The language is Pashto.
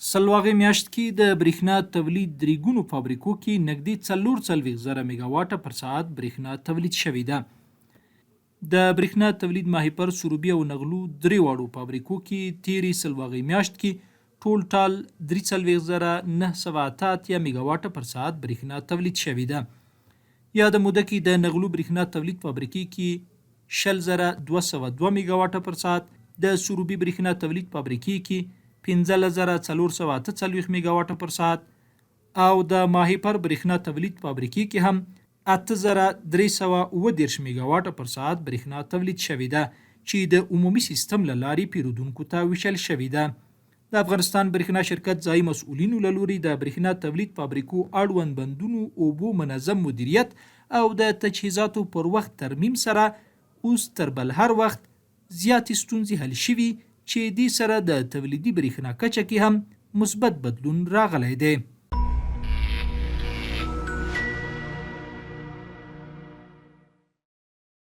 سلواغې میاشت کې د برېښنا تولید درې فابریکو کې نږدې 440,000 میګاواټه پر ساعت برېښنا تولید شوې ده. د برېښنا تولید ماهیپر، سروبي او نغلو درې واړو فابریکو کې تیرې سلواغې میاشت کې ټول ټال 43,988 میګاواټه پر ساعت برېښنا تولید شوې ده. یا د موده کې د نغلو برېښنا تولید فابریکې کې 20,202 میګاواټه پر ساعت، د سروبي برېښنا تولید فابریکې کې 15,448 میګاواټه پر ساعت او د ماهیپر برېښنا تولید فابریکې کې هم 8,330 میګاواټه پر ساعت برېښنا تولید شوې ده چې د عمومي سیستم له لارې پیرودونکو ته ویشل شوې ده. د افغانستان برېښنا شرکت ځایي مسؤلینو له لوري د برېښنا تولید فابریکو اړوند بندونو، اوبو منظم مدیریت او د تجهیزاتو پر وخت ترمیم سره اوس تر بل هر وخت زیاتې ستونزې حل شوي چې دې سره د تولیدي برېښنا کچه کې هم مثبت بدلون راغلی دی.